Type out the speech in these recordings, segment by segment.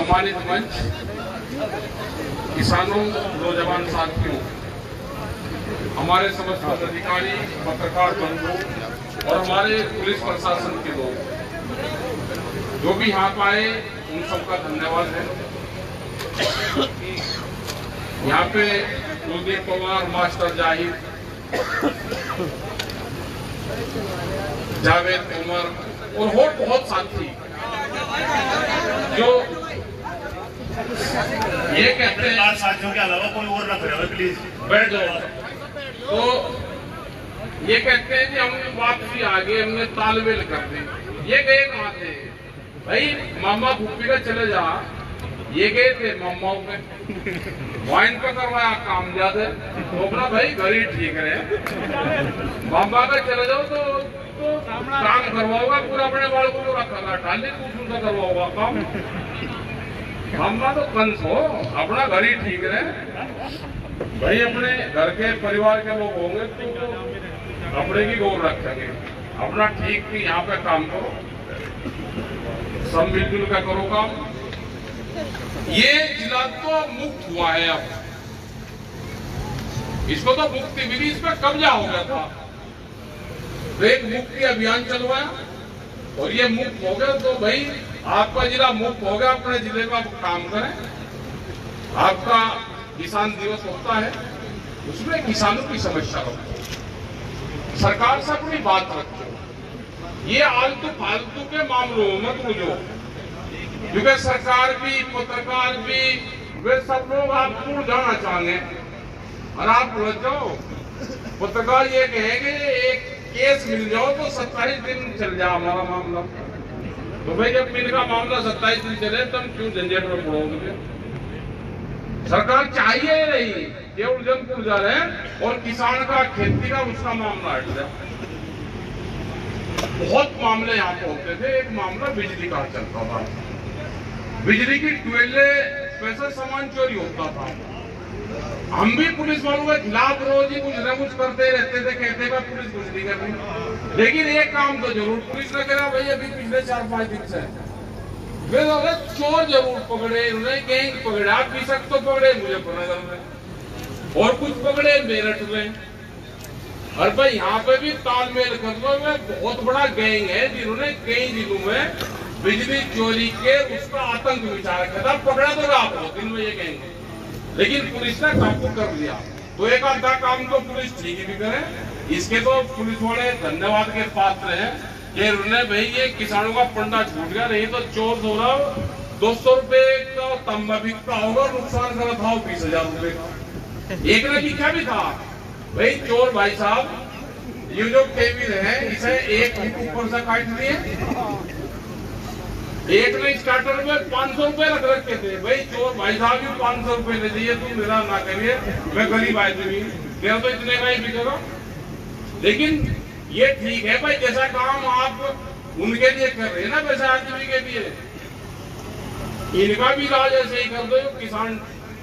सम्मानित मंच, किसानों, नौजवान साथियों, हमारे समस्त अधिकारी, पत्रकार बंधु और हमारे पुलिस प्रशासन के लोग जो भी यहाँ पर आए उन सबका धन्यवाद है। यहाँ पे कुलदीप पवार, मास्टर जाहिद, जावेद उमर और बहुत साथी जो ये कहते हैं साथियों के अलावा कोई और ना करे, प्लीज बैठ जाओ। तो ये कहते हैं कि हम वापसी आ गए, हमने तालमेल कर दी। ये गए कहाँ थे भाई? मामा भूपी का चले जा, ये गए थे मामाओं में वाइन का करवाया काम ज्यादा तो अपना भाई घर ही ठीक है। मामा का चले जाओ तो काम करवाओगा पूरा, अपने बालकों को रखा टाली कुछ उनका करवाओगा काम। मामा तो कंस हो, अपना घर ही ठीक है भाई। अपने घर के परिवार के लोग होंगे तो अपने की गौर रखेंगे, अपना ठीक की यहाँ पे काम करो, सब मिलजुल का करो काम। ये जिला तो मुक्त हुआ है, अब इसको तो मुक्ति मिली, इस पर कब्जा हो गया था तो एक मुक्ति अभियान चलवाया और ये मुक्त हो गया। तो भाई आपका जिला मुक्त हो गया, अपने जिले में आप काम करें। आपका किसान दिवस होता है, उसमें किसानों की समस्या रखो, सरकार से अपनी बात रखो, ये आलतू फालतू के मामलों में मत बुझो, क्योंकि सरकार भी, पत्रकार भी, वे सब लोग आपको उलझाना चाहेंगे और आप उलझ जाओ। पत्रकार ये कहेंगे एक केस मिल जाओ तो 27 दिन चल जाए हमारा मामला, तो भाई जब इनका मामला 27 दिन चले तब क्यों झंझट में पड़ोगे? सरकार चाहिए नहीं, ये उलझन पुलझा रहे और किसान का, खेती का, उसका मामला हट जाए। बहुत मामले यहाँ पे होते थे। एक मामला बिजली का चलता था, बिजली की ट्यूबवेलें पैसा सामान चोरी होता था। हम भी पुलिस वालों के खिलाफ रोज ही कुछ न कुछ करते रहते थे, कहते थे पुलिस कुछ नहीं कर रही, लेकिन एक काम तो जरूर पुलिस ने करा भाई। अभी पिछले 4-5 दिन से वे चोर जरूर पकड़े, उन्हें गैंग पकड़े, आप भी सब तो पकड़े मुजफ्फरनगर में और कुछ पकड़े मेरठ में। और भाई यहाँ पे भी तालमेल करने में बहुत बड़ा गैंग है जिन्होंने कई जिलों में बिजली चोरी के उसका आतंक विचार रखा था। पकड़ा तो आप 2 दिन में ये गैंग, लेकिन पुलिस ने काबू कर लिया। तो एक आधा काम तो पुलिस ठीक ही करे, इसके तो पुलिस वाले धन्यवाद के पात्र हैं कि उन्होंने भाई ये किसानों का पंडा छूट गया, नहीं तो चोर हो रहा 200 रुपए का तंबा बिकता होगा, नुकसान करा था 20,000 रुपए का। एक ने लिखा भी था भाई चोर भाई साहब ये जो टेबल है इसे 1 फीट ऊपर से काट दिए। एक ने स्टार्टर में 500 रुपए रख रखे थे, भाई चोर भाई साहब भी 500 रुपए ले दिए, तुम मेरा ना करिए, मैं गरीब आदमी, मेरा तो इतने का ही बिकेगा। लेकिन ये ठीक है भाई, जैसा काम आप उनके लिए कर रहे हैं ना वैसा आदमी के लिए इनका भी इलाज ऐसे ही कर दो, किसान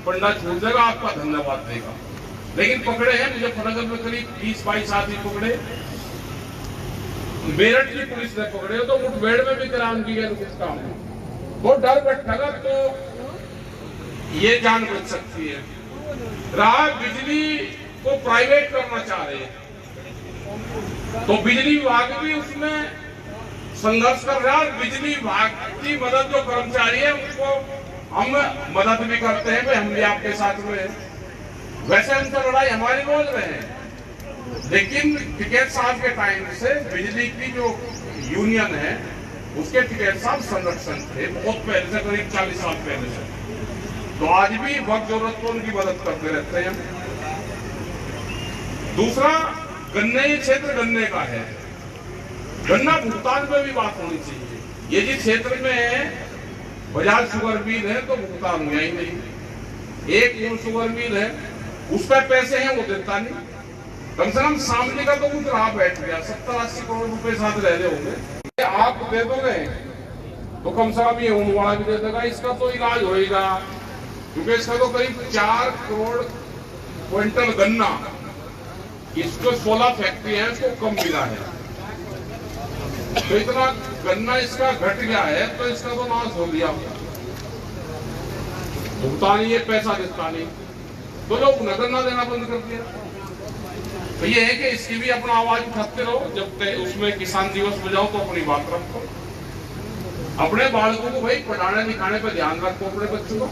पंडा छूट जाएगा, आपका धन्यवाद देगा। लेकिन पकड़े हैं मुजफ्फरनगर में करीब 20-22 आदमी पकड़े, मेरठ की पुलिस ने पकड़े तो मुठभेड़ में भी कराम की गया कुछ काम। वो डर बैठेगा तो ये जान बच सकती है। रहा बिजली को प्राइवेट करना चाह रहे हैं तो बिजली विभाग भी उसमें संघर्ष कर रहा है। बिजली विभाग की मदद जो कर्मचारी है उनको हम मदद भी करते हैं, भाई हम भी आपके साथ में। वैसे उनसे लड़ाई हमारी बोल रहे हैं, लेकिन टिकैत साहब के टाइम से बिजली की जो यूनियन है उसके टिकैत साहब संरक्षण थे बहुत पहले से, करीब 40 साल पहले से। तो आज भी वक्त जरूरत तो उनकी मदद करते रहते हैं। दूसरा, गन्ने क्षेत्र गन्ने का है, गन्ना भुगतान पे भी बात होनी चाहिए। ये जिस क्षेत्र में बजाज शुगर मिल है तो भुगतान हुआ ही नहीं। एक शुगर मिल है उस पर पैसे हैं वो देता नहीं, कम से कम सामने का तो कुछ रहा बैठ गया, 70-80 करोड़ रुपए साथ रह रहे होंगे। आप दे दोगे तो कम से कम ये ऊन वाला भी दे देगा, इसका तो इलाज होएगा, क्योंकि इसका तो करीब 4 करोड़ क्विंटल गन्ना, इसको 16 फैक्ट्री है, इसको कम मिला है। तो इतना गन्ना इसका घट गया है तो इसका तो नाश हो गया। भुगतान ये पैसा देता नहीं, तो लोग नजर ना देना बंद कर दिया। तो ये है कि इसकी भी अपना आवाज उठाते रहो, जब उसमें किसान दिवस बजाओ तो अपनी बात रखो, अपने बालकों को भाई पढ़ाने लिखाने पे ध्यान रखो, अपने बच्चों को।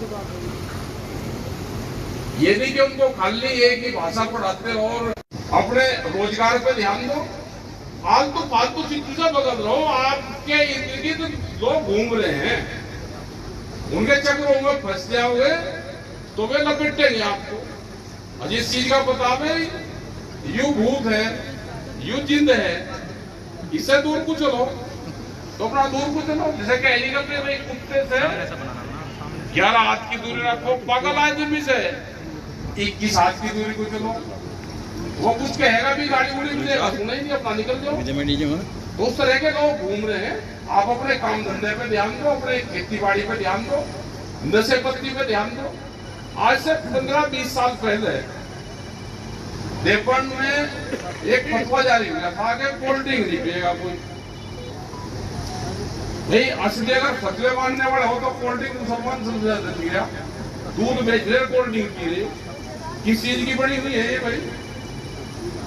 ये नहीं कि उनको खाली एक ही भाषा पढ़ाते रहो और अपने रोजगार पे ध्यान दो। आलतू फालतू चीजों से बदल रहो। आपके इर्द गिर्द लोग घूम रहे हैं, उनके चक्रों में फंस जाओगे तो वे लपेटेंगे आपको। और जिस चीज का पता है यू भूत है, यू जिंद है, इससे दूर को चलो तो अपना दूर को चलो। जैसे कह भाई कुत्ते से 11 हाथ की दूरी रखो, पागल आदमी से 21 हाथ की दूरी को चलो। वो कुछ कहेगा भी, गाड़ी उड़ी मिलेगा, सुना ही नहीं, अपना निकल जाओ। तो उस तरह के लोग घूम रहे हैं। आप अपने काम धंधे पे ध्यान दो, अपने खेती बाड़ी पे ध्यान दो, नशे पत्ती पे ध्यान दो। आज से 15-20 साल पहले देवबंद में एक फतवा जारी हुआ था कि कोल्ड ड्रिंक नहीं पिएगा कोई। भाई असली अगर फतवे मानने वाले हो तो कोल्ड ड्रिंक मुसलमान समझ जाते हैं, दूध बेच रहे कोल्ड ड्रिंक पी रहे, किस चीज की बनी हुई है ये भाई?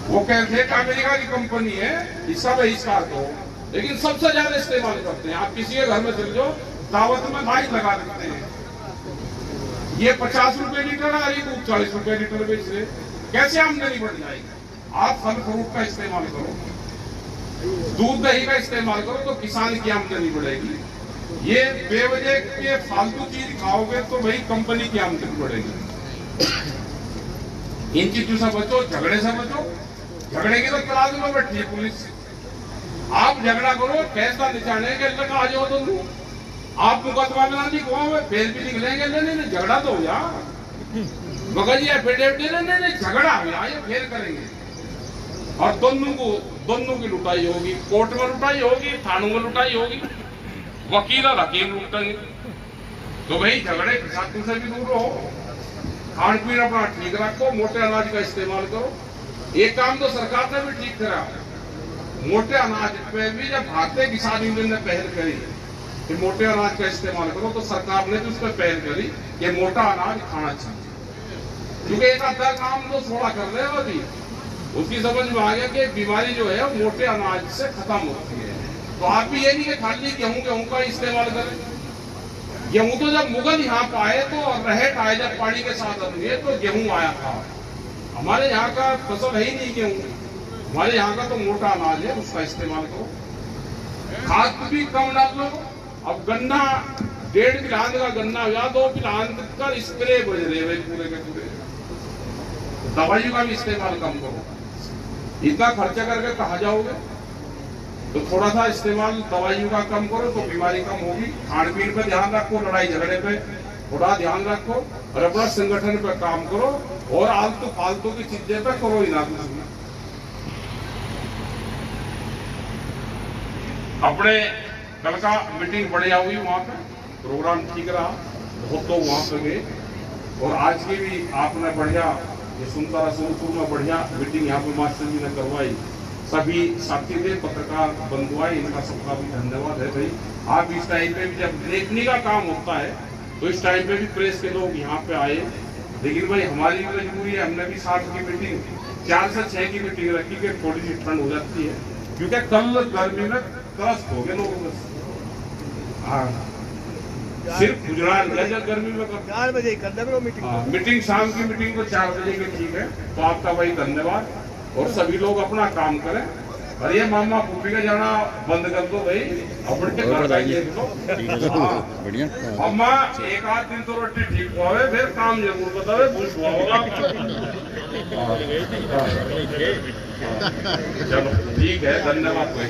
वो कहते हैं अमेरिका की कंपनी है, इसका बहिष्कार दो, लेकिन सबसे ज्यादा इस्तेमाल करते हैं। आप किसी के घर में चल जाओ, दावत में लाइट लगा देते हैं। ये 50 रुपए लीटर है, ये दूध 40 रुपए लीटर बेच रहे, कैसे आमदनी बढ़ जाएगी? आप फल फ्रूट का इस्तेमाल करो, दूध दही का इस्तेमाल करो, तो किसान की आमदनी बढ़ेगी। ये बेवजह के फालतू चीज खाओगे तो भाई कंपनी की आमदनी बढ़ेगी। इन चीजों से बचो, झगड़े से बचो। झगड़े की तो तलाश में बैठी है पुलिस। आप झगड़ा करो, फैसला निचाने के लगा आ जाओ तो आप मुकदमा में नहीं को फिर भी निकलेंगे। नहीं झगड़ा तो हो जा, मगर ये एफिडेविट नहीं झगड़ा हो जाए फिर करेंगे। और दोनों की लुटाई होगी, कोर्ट में लुटाई होगी, थानों में लुटाई होगी, वकील और हकीम लुटेंगे। तो भाई झगड़े फिसाद से भी दूर रहो, खान पीन अपना ठीक रखो, मोटे अनाज का इस्तेमाल करो। एक काम तो सरकार ने भी ठीक करा, मोटे अनाज पे भी जब भारतीय किसान यूनियन ने पहल करी कि मोटे अनाज का इस्तेमाल करो, तो सरकार ने भी उस पर पहल करी कि मोटा अनाज खाना चाहिए। क्योंकि एक आधा काम तो थोड़ा कर रहे हो अभी, उसकी समझ में आ गया कि बीमारी जो है मोटे अनाज से खत्म होती है। तो आप भी ये नहीं कि खाली गेहूं का इस्तेमाल करें। गेहूं तो जब मुगल यहाँ पे आए तो रहेट आए, जब पानी के साथ हुए तो गेहूं आया था। हमारे यहाँ का फसल है ही नहीं गेहूं, हमारे यहाँ का तो मोटा अनाज है, उसका इस्तेमाल करो। खाद भी कम डाल लो। अब गन्ना 1.5 बिलान का गन्ना या 2 बिलान का स्प्रे बज रहे पूरे के पूरे। दवाइयों का भी इस्तेमाल कम करो। इतना खर्चा करके कहा जाओगे तो थोड़ा सा इस्तेमाल दवाइयों का कम करो तो बीमारी कम होगी। खान पीन पे ध्यान रखो, लड़ाई झगड़े पे थोड़ा ध्यान रखो और अपना संगठन पे काम करो। और आलतू फालतू की चीजें पे करो ही ना कुछ। अपने कल का मीटिंग बढ़िया हुई, वहां पे प्रोग्राम ठीक रहा, बहुत लोग वहां पे गए। और आज की भी आपने बढ़िया, ये सुनता रहा, सोनपुर में बढ़िया मीटिंग यहाँ पे मास्टर जी ने करवाई। सभी साथी थे, पत्रकार बंधु आए, इनका सबका भी धन्यवाद है भाई। आप इस टाइम पे भी जब देखने का काम होता है तो इस टाइम पे भी प्रेस के लोग यहाँ पे आए। लेकिन भाई हमारी भी मजबूरी है, हमने भी 7 की मीटिंग 4 से 6 की मीटिंग रखी कि थोड़ी सी ठंड हो जाती है, क्योंकि कल गर्मी में त्रस्त हो गए लोग। हाँ, सिर्फ गुजरात जब गर्मी में 4 बजे कर दे मीटिंग। मीटिंग शाम की मीटिंग को 4 बजे की ठीक है। तो आपका भाई धन्यवाद। और सभी लोग अपना काम करें। और ये मामा पुप्पी का जाना बंद कर दो भाई, अपने घर जाइए। बढ़िया अम्मा 1 आध दिन तो रोटी ठीक हुआ है, फिर काम जरूर बतावे, खुश हुआ होगा। चलो ठीक है, धन्यवाद भाई।